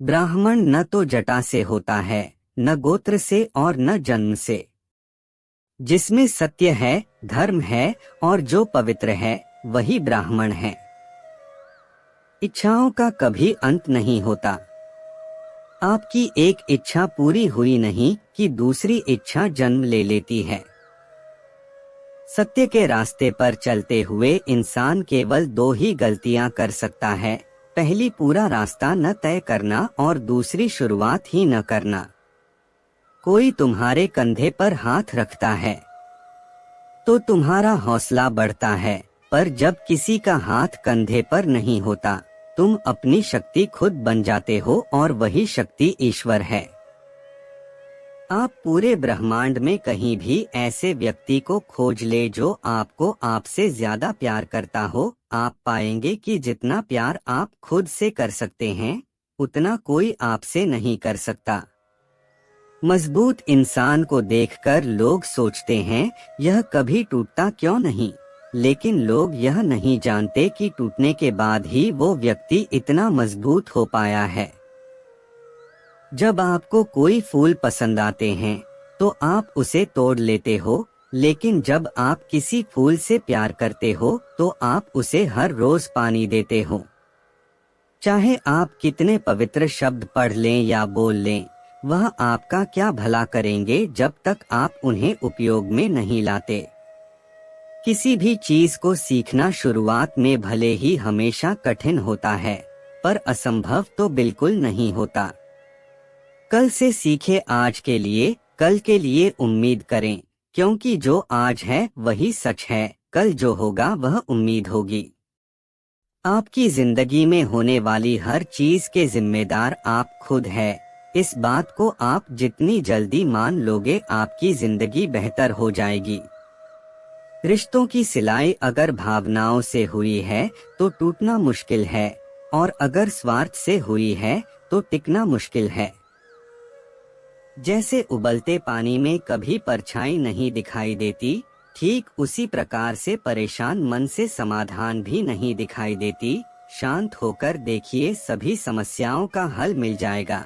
ब्राह्मण न तो जटा से होता है, न गोत्र से और न जन्म से। जिसमें सत्य है, धर्म है और जो पवित्र है वही ब्राह्मण है। इच्छाओं का कभी अंत नहीं होता। आपकी एक इच्छा पूरी हुई नहीं कि दूसरी इच्छा जन्म ले लेती है। सत्य के रास्ते पर चलते हुए इंसान केवल दो ही गलतियां कर सकता है। पहली, पूरा रास्ता न तय करना और दूसरी, शुरुआत ही न करना। कोई तुम्हारे कंधे पर हाथ रखता है तो तुम्हारा हौसला बढ़ता है, पर जब किसी का हाथ कंधे पर नहीं होता तुम अपनी शक्ति खुद बन जाते हो और वही शक्ति ईश्वर है। आप पूरे ब्रह्मांड में कहीं भी ऐसे व्यक्ति को खोज ले जो आपको आपसे ज्यादा प्यार करता हो, आप पाएंगे कि जितना प्यार आप खुद से कर सकते हैं उतना कोई आपसे नहीं कर सकता। मजबूत इंसान को देखकर लोग सोचते हैं यह कभी टूटता क्यों नहीं, लेकिन लोग यह नहीं जानते कि टूटने के बाद ही वो व्यक्ति इतना मजबूत हो पाया है। जब आपको कोई फूल पसंद आते हैं तो आप उसे तोड़ लेते हो, लेकिन जब आप किसी फूल से प्यार करते हो तो आप उसे हर रोज पानी देते हो। चाहे आप कितने पवित्र शब्द पढ़ लें या बोल लें, वह आपका क्या भला करेंगे जब तक आप उन्हें उपयोग में नहीं लाते। किसी भी चीज को सीखना शुरुआत में भले ही हमेशा कठिन होता है, पर असंभव तो बिल्कुल नहीं होता। कल से सीखे आज के लिए, कल के लिए उम्मीद करें, क्योंकि जो आज है वही सच है, कल जो होगा वह उम्मीद होगी। आपकी जिंदगी में होने वाली हर चीज के जिम्मेदार आप खुद है। इस बात को आप जितनी जल्दी मान लोगे आपकी जिंदगी बेहतर हो जाएगी। रिश्तों की सिलाई अगर भावनाओं से हुई है तो टूटना मुश्किल है, और अगर स्वार्थ से हुई है तो टिकना मुश्किल है। जैसे उबलते पानी में कभी परछाई नहीं दिखाई देती, ठीक उसी प्रकार से परेशान मन से समाधान भी नहीं दिखाई देती। शांत होकर देखिए, सभी समस्याओं का हल मिल जाएगा।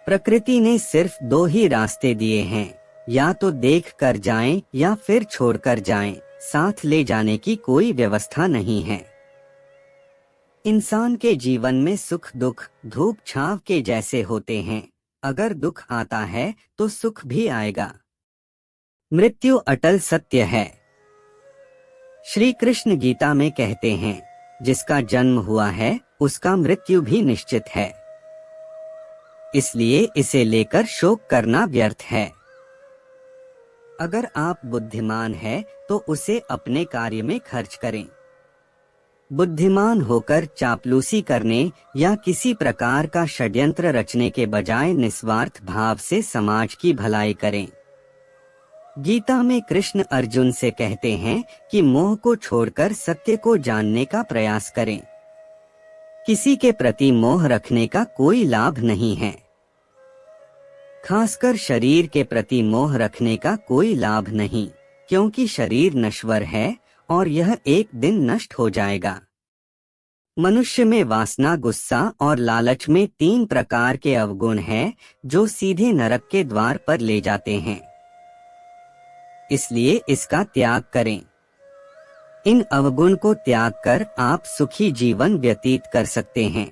प्रकृति ने सिर्फ दो ही रास्ते दिए हैं, या तो देख कर जाएं या फिर छोड़ कर जाएं, साथ ले जाने की कोई व्यवस्था नहीं है। इंसान के जीवन में सुख दुख धूप छांव के जैसे होते हैं। अगर दुख आता है तो सुख भी आएगा। मृत्यु अटल सत्य है। श्री कृष्ण गीता में कहते हैं, जिसका जन्म हुआ है उसका मृत्यु भी निश्चित है, इसलिए इसे लेकर शोक करना व्यर्थ है। अगर आप बुद्धिमान हैं तो उसे अपने कार्य में खर्च करें। बुद्धिमान होकर चापलूसी करने या किसी प्रकार का षड्यंत्र रचने के बजाय निस्वार्थ भाव से समाज की भलाई करें। गीता में कृष्ण अर्जुन से कहते हैं कि मोह को छोड़कर सत्य को जानने का प्रयास करें। किसी के प्रति मोह रखने का कोई लाभ नहीं है। खासकर शरीर के प्रति मोह रखने का कोई लाभ नहीं, क्योंकि शरीर नश्वर है और यह एक दिन नष्ट हो जाएगा। मनुष्य में वासना, गुस्सा और लालच में 3 प्रकार के अवगुण हैं जो सीधे नरक के द्वार पर ले जाते हैं। इसलिए इसका त्याग करें। इन अवगुण को त्याग कर आप सुखी जीवन व्यतीत कर सकते हैं।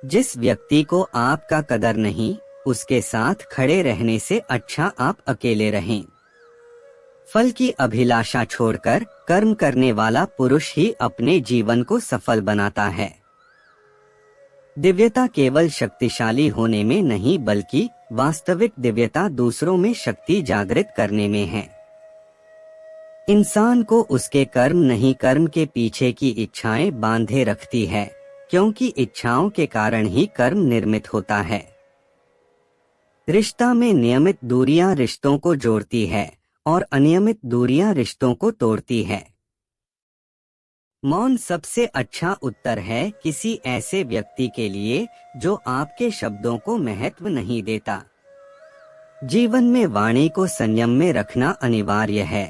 जिस व्यक्ति को आपका कदर नहीं, उसके साथ खड़े रहने से अच्छा आप अकेले रहें। फल की अभिलाषा छोड़कर कर्म करने वाला पुरुष ही अपने जीवन को सफल बनाता है। दिव्यता केवल शक्तिशाली होने में नहीं, बल्कि वास्तविक दिव्यता दूसरों में शक्ति जागृत करने में है। इंसान को उसके कर्म नहीं, कर्म के पीछे की इच्छाएं बांधे रखती है, क्योंकि इच्छाओं के कारण ही कर्म निर्मित होता है। रिश्ता में नियमित दूरियां रिश्तों को जोड़ती है और अनियमित दूरियां रिश्तों को तोड़ती है। मौन सबसे अच्छा उत्तर है किसी ऐसे व्यक्ति के लिए जो आपके शब्दों को महत्व नहीं देता। जीवन में वाणी को संयम में रखना अनिवार्य है,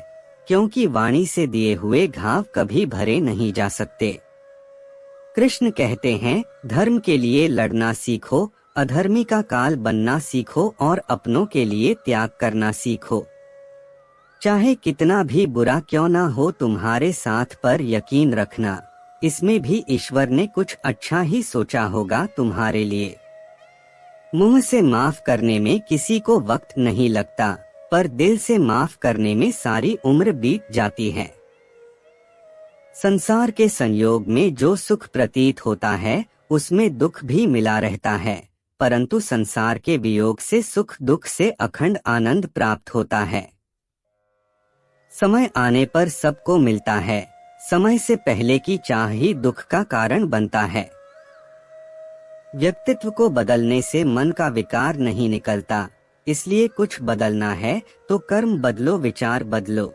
क्योंकि वाणी से दिए हुए घाव कभी भरे नहीं जा सकते। कृष्ण कहते हैं, धर्म के लिए लड़ना सीखो, अधर्मी का काल बनना सीखो और अपनों के लिए त्याग करना सीखो। चाहे कितना भी बुरा क्यों ना हो, तुम्हारे साथ पर यकीन रखना, इसमें भी ईश्वर ने कुछ अच्छा ही सोचा होगा तुम्हारे लिए। मुंह से माफ करने में किसी को वक्त नहीं लगता, पर दिल से माफ करने में सारी उम्र बीत जाती है। संसार के संयोग में जो सुख प्रतीत होता है, उसमें दुख भी मिला रहता है, परंतु संसार के वियोग से सुख दुख से अखंड आनंद प्राप्त होता है। समय आने पर सबको मिलता है, समय से पहले की चाह ही दुख का कारण बनता है। व्यक्तित्व को बदलने से मन का विकार नहीं निकलता, इसलिए कुछ बदलना है तो कर्म बदलो, विचार बदलो।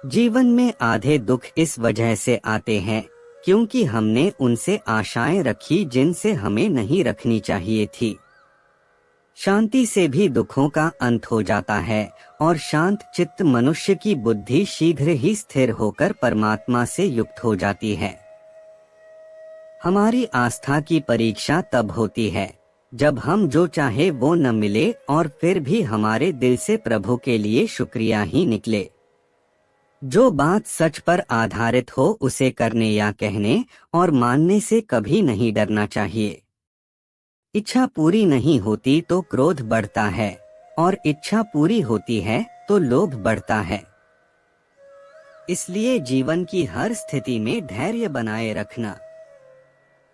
जीवन में आधे दुख इस वजह से आते हैं क्योंकि हमने उनसे आशाएं रखी जिनसे हमें नहीं रखनी चाहिए थी। शांति से भी दुखों का अंत हो जाता है और शांत चित्त मनुष्य की बुद्धि शीघ्र ही स्थिर होकर परमात्मा से युक्त हो जाती है। हमारी आस्था की परीक्षा तब होती है जब हम जो चाहे वो न मिले और फिर भी हमारे दिल से प्रभु के लिए शुक्रिया ही निकले। जो बात सच पर आधारित हो उसे करने या कहने और मानने से कभी नहीं डरना चाहिए। इच्छा पूरी नहीं होती तो क्रोध बढ़ता है और इच्छा पूरी होती है तो लोभ बढ़ता है। इसलिए जीवन की हर स्थिति में धैर्य बनाए रखना।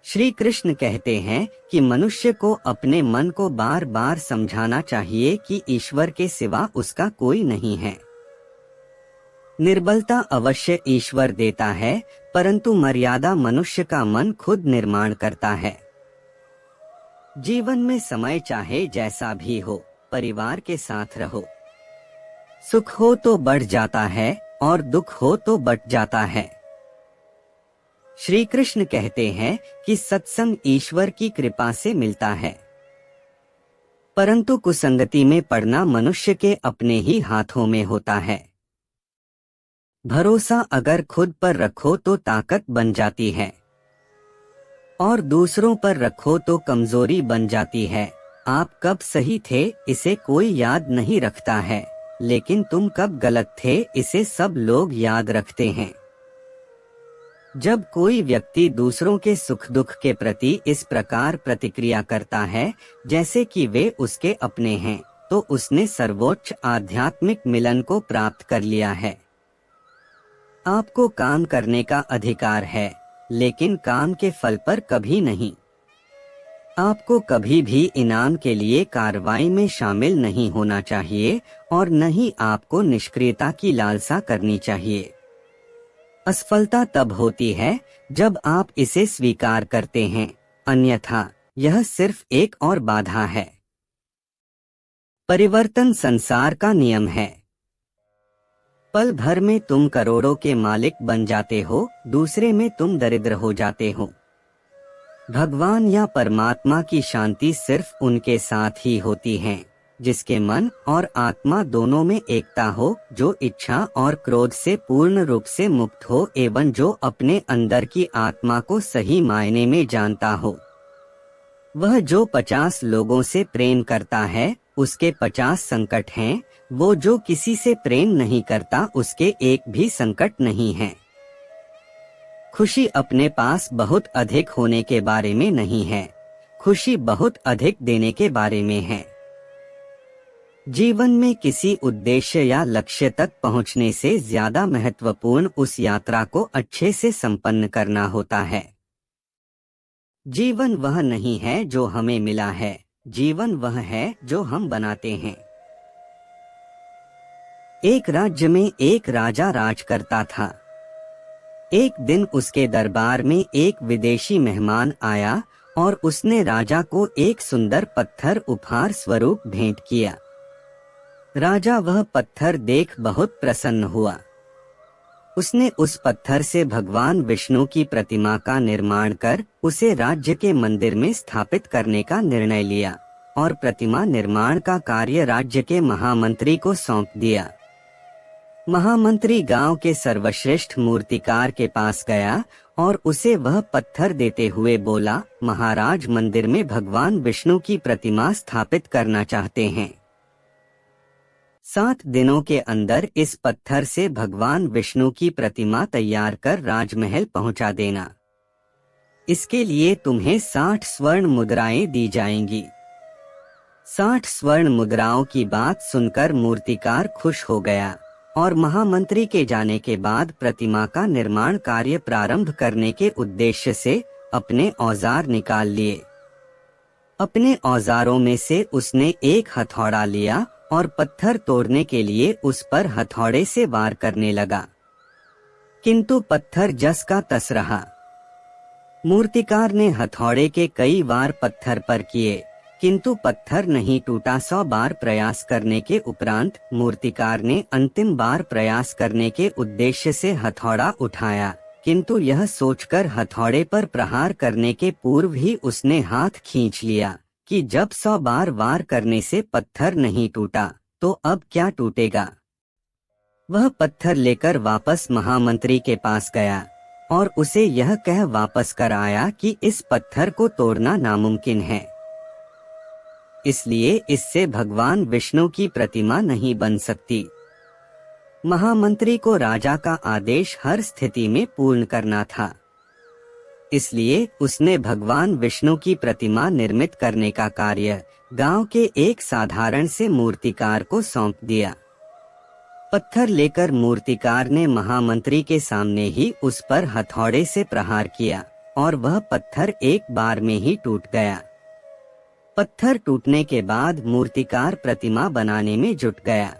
श्री कृष्ण कहते हैं कि मनुष्य को अपने मन को बार बार समझाना चाहिए कि ईश्वर के सिवा उसका कोई नहीं है। निर्बलता अवश्य ईश्वर देता है, परंतु मर्यादा मनुष्य का मन खुद निर्माण करता है। जीवन में समय चाहे जैसा भी हो, परिवार के साथ रहो। सुख हो तो बढ़ जाता है और दुख हो तो बट जाता है। श्री कृष्ण कहते हैं कि सत्संग ईश्वर की कृपा से मिलता है, परंतु कुसंगति में पड़ना मनुष्य के अपने ही हाथों में होता है। भरोसा अगर खुद पर रखो तो ताकत बन जाती है और दूसरों पर रखो तो कमजोरी बन जाती है। आप कब सही थे इसे कोई याद नहीं रखता है, लेकिन तुम कब गलत थे इसे सब लोग याद रखते हैं। जब कोई व्यक्ति दूसरों के सुख दुख के प्रति इस प्रकार प्रतिक्रिया करता है जैसे कि वे उसके अपने हैं, तो उसने सर्वोच्च आध्यात्मिक मिलन को प्राप्त कर लिया है। आपको काम करने का अधिकार है, लेकिन काम के फल पर कभी नहीं। आपको कभी भी इनाम के लिए कार्रवाई में शामिल नहीं होना चाहिए और न ही आपको निष्क्रियता की लालसा करनी चाहिए। असफलता तब होती है जब आप इसे स्वीकार करते हैं, अन्यथा यह सिर्फ एक और बाधा है। परिवर्तन संसार का नियम है। पल भर में तुम करोड़ों के मालिक बन जाते हो, दूसरे में तुम दरिद्र हो जाते हो। भगवान या परमात्मा की शांति सिर्फ उनके साथ ही होती है जिसके मन और आत्मा दोनों में एकता हो, जो इच्छा और क्रोध से पूर्ण रूप से मुक्त हो एवं जो अपने अंदर की आत्मा को सही मायने में जानता हो। वह जो 50 लोगों से प्रेम करता है उसके 50 संकट हैं, वो जो किसी से प्रेम नहीं करता उसके एक भी संकट नहीं है। खुशी अपने पास बहुत अधिक होने के बारे में नहीं है, खुशी बहुत अधिक देने के बारे में है। जीवन में किसी उद्देश्य या लक्ष्य तक पहुंचने से ज्यादा महत्वपूर्ण उस यात्रा को अच्छे से संपन्न करना होता है। जीवन वह नहीं है जो हमें मिला है, जीवन वह है जो हम बनाते हैं। एक राज्य में एक राजा राज करता था। एक दिन उसके दरबार में एक विदेशी मेहमान आया और उसने राजा को एक सुंदर पत्थर उपहार स्वरूप भेंट किया। राजा वह पत्थर देख बहुत प्रसन्न हुआ। उसने उस पत्थर से भगवान विष्णु की प्रतिमा का निर्माण कर उसे राज्य के मंदिर में स्थापित करने का निर्णय लिया और प्रतिमा निर्माण का कार्य राज्य के महामंत्री को सौंप दिया। महामंत्री गांव के सर्वश्रेष्ठ मूर्तिकार के पास गया और उसे वह पत्थर देते हुए बोला, महाराज मंदिर में भगवान विष्णु की प्रतिमा स्थापित करना चाहते हैं। 7 दिनों के अंदर इस पत्थर से भगवान विष्णु की प्रतिमा तैयार कर राजमहल पहुंचा देना। इसके लिए तुम्हें 60 स्वर्ण मुद्राएं दी जाएंगी। 60 स्वर्ण मुद्राओं की बात सुनकर मूर्तिकार खुश हो गया और महामंत्री के जाने के बाद प्रतिमा का निर्माण कार्य प्रारंभ करने के उद्देश्य से अपने औजार निकाल लिए। अपने औजारों में से उसने एक हथौड़ा लिया और पत्थर तोड़ने के लिए उस पर हथौड़े से वार करने लगा, किंतु पत्थर जस का तस रहा। मूर्तिकार ने हथौड़े के कई वार पत्थर पर किए, किंतु पत्थर नहीं टूटा। 100 बार प्रयास करने के उपरांत मूर्तिकार ने अंतिम बार प्रयास करने के उद्देश्य से हथौड़ा उठाया, किंतु यह सोचकर हथौड़े पर प्रहार करने के पूर्व ही उसने हाथ खींच लिया कि जब 100 बार वार करने से पत्थर नहीं टूटा तो अब क्या टूटेगा। वह पत्थर लेकर वापस महामंत्री के पास गया और उसे यह कह वापस कर आया कि इस पत्थर को तोड़ना नामुमकिन है, इसलिए इससे भगवान विष्णु की प्रतिमा नहीं बन सकती। महामंत्री को राजा का आदेश हर स्थिति में पूर्ण करना था, इसलिए उसने भगवान विष्णु की प्रतिमा निर्मित करने का कार्य गांव के एक साधारण से मूर्तिकार को सौंप दिया। पत्थर लेकर मूर्तिकार ने महामंत्री के सामने ही उस पर हथौड़े से प्रहार किया और वह पत्थर एक बार में ही टूट गया। पत्थर टूटने के बाद मूर्तिकार प्रतिमा बनाने में जुट गया।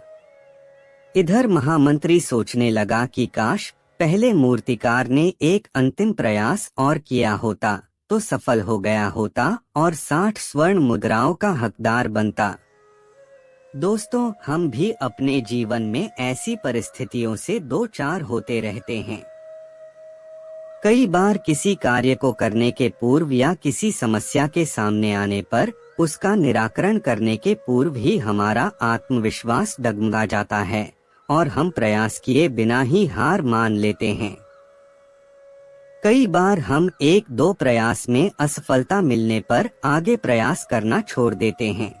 इधर महामंत्री सोचने लगा कि काश पहले मूर्तिकार ने एक अंतिम प्रयास और किया होता तो सफल हो गया होता और 60 स्वर्ण मुद्राओं का हकदार बनता। दोस्तों, हम भी अपने जीवन में ऐसी परिस्थितियों से दो चार होते रहते हैं। कई बार किसी कार्य को करने के पूर्व या किसी समस्या के सामने आने पर उसका निराकरण करने के पूर्व ही हमारा आत्मविश्वास डगमगा जाता है और हम प्रयास किए बिना ही हार मान लेते हैं। कई बार हम 1-2 प्रयास में असफलता मिलने पर आगे प्रयास करना छोड़ देते हैं,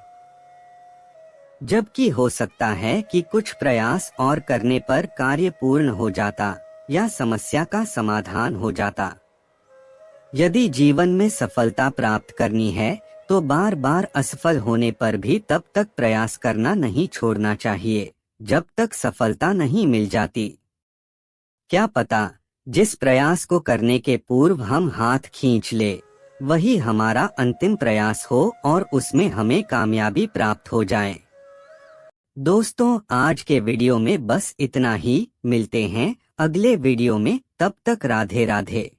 जबकि हो सकता है कि कुछ प्रयास और करने पर कार्य पूर्ण हो जाता या समस्या का समाधान हो जाता। यदि जीवन में सफलता प्राप्त करनी है तो बार बार असफल होने पर भी तब तक प्रयास करना नहीं छोड़ना चाहिए जब तक सफलता नहीं मिल जाती। क्या पता जिस प्रयास को करने के पूर्व हम हाथ खींच ले वही हमारा अंतिम प्रयास हो और उसमें हमें कामयाबी प्राप्त हो जाए। दोस्तों, आज के वीडियो में बस इतना ही। मिलते हैं अगले वीडियो में, तब तक राधे राधे।